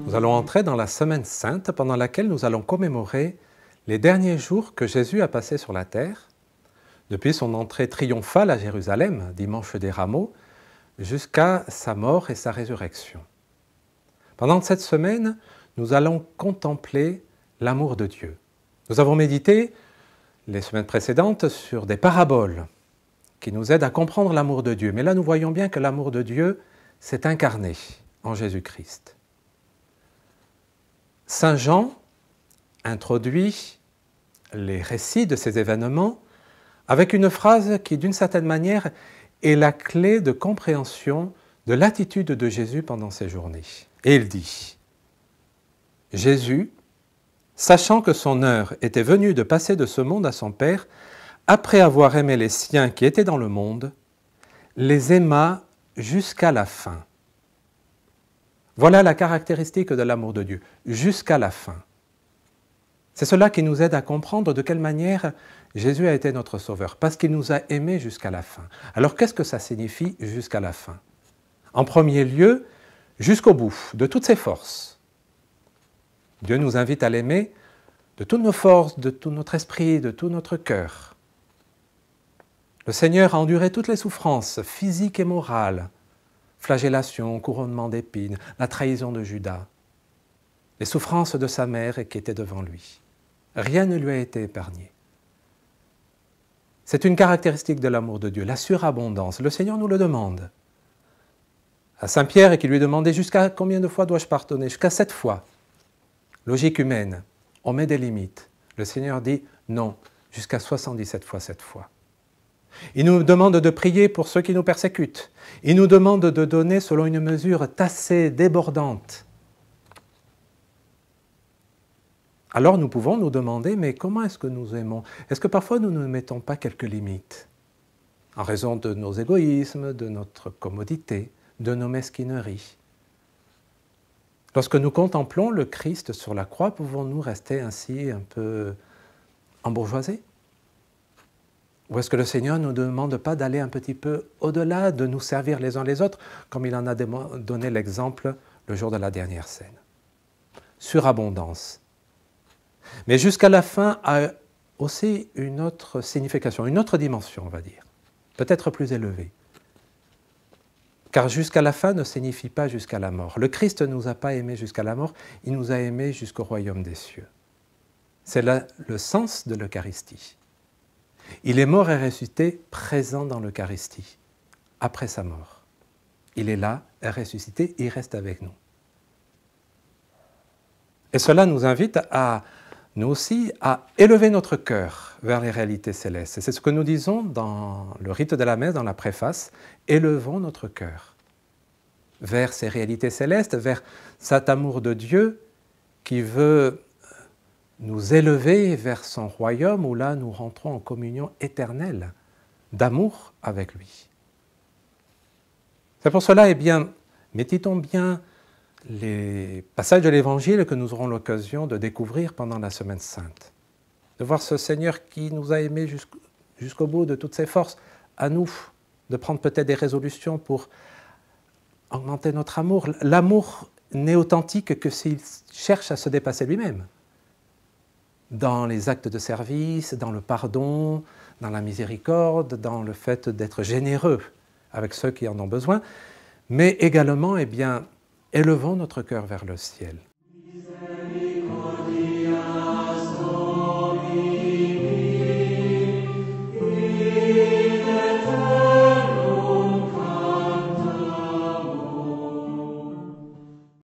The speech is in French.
Nous allons entrer dans la Semaine Sainte pendant laquelle nous allons commémorer les derniers jours que Jésus a passés sur la terre, depuis son entrée triomphale à Jérusalem, dimanche des Rameaux, jusqu'à sa mort et sa résurrection. Pendant cette semaine, nous allons contempler l'amour de Dieu. Nous avons médité les semaines précédentes sur des paraboles qui nous aident à comprendre l'amour de Dieu. Mais là, nous voyons bien que l'amour de Dieu s'est incarné en Jésus-Christ. Saint Jean introduit les récits de ces événements avec une phrase qui, d'une certaine manière, est la clé de compréhension de l'attitude de Jésus pendant ces journées. Et il dit « Jésus, sachant que son heure était venue de passer de ce monde à son Père, après avoir aimé les siens qui étaient dans le monde, les aima jusqu'à la fin. » Voilà la caractéristique de l'amour de Dieu, jusqu'à la fin. C'est cela qui nous aide à comprendre de quelle manière Jésus a été notre Sauveur, parce qu'il nous a aimés jusqu'à la fin. Alors qu'est-ce que ça signifie jusqu'à la fin? En premier lieu, jusqu'au bout, de toutes ses forces. Dieu nous invite à l'aimer de toutes nos forces, de tout notre esprit, de tout notre cœur. Le Seigneur a enduré toutes les souffrances physiques et morales, flagellation, couronnement d'épines, la trahison de Judas, les souffrances de sa mère qui était devant lui. Rien ne lui a été épargné. C'est une caractéristique de l'amour de Dieu, la surabondance. Le Seigneur nous le demande. À Saint Pierre, qui lui demandait jusqu'à combien de fois dois-je pardonner? Jusqu'à 7 fois. Logique humaine, on met des limites. Le Seigneur dit non, jusqu'à 77 fois 7 fois. Il nous demande de prier pour ceux qui nous persécutent. Il nous demande de donner selon une mesure tassée, débordante. Alors nous pouvons nous demander, mais comment est-ce que nous aimons? Est-ce que parfois nous ne mettons pas quelques limites? En raison de nos égoïsmes, de notre commodité, de nos mesquineries. Lorsque nous contemplons le Christ sur la croix, pouvons-nous rester ainsi un peu embourgeoisés? Ou est-ce que le Seigneur ne nous demande pas d'aller un petit peu au-delà, de nous servir les uns les autres, comme il en a donné l'exemple le jour de la dernière scène? Surabondance. Mais jusqu'à la fin a aussi une autre signification, une autre dimension, on va dire, peut-être plus élevée. Car jusqu'à la fin ne signifie pas jusqu'à la mort. Le Christ ne nous a pas aimés jusqu'à la mort, il nous a aimés jusqu'au royaume des cieux. C'est là le sens de l'Eucharistie. Il est mort et ressuscité, présent dans l'Eucharistie, après sa mort. Il est là, est ressuscité, il reste avec nous. Et cela nous invite nous aussi, à élever notre cœur vers les réalités célestes. Et c'est ce que nous disons dans le rite de la messe, dans la préface, élevons notre cœur vers ces réalités célestes, vers cet amour de Dieu qui veut nous élever vers son royaume où là nous rentrons en communion éternelle d'amour avec lui. C'est pour cela, eh bien, méditons bien les passages de l'Évangile que nous aurons l'occasion de découvrir pendant la Semaine Sainte. De voir ce Seigneur qui nous a aimés jusqu'au bout de toutes ses forces, à nous de prendre peut-être des résolutions pour augmenter notre amour. L'amour n'est authentique que s'il cherche à se dépasser lui-même. Dans les actes de service, dans le pardon, dans la miséricorde, dans le fait d'être généreux avec ceux qui en ont besoin, mais également, eh bien, élevons notre cœur vers le ciel.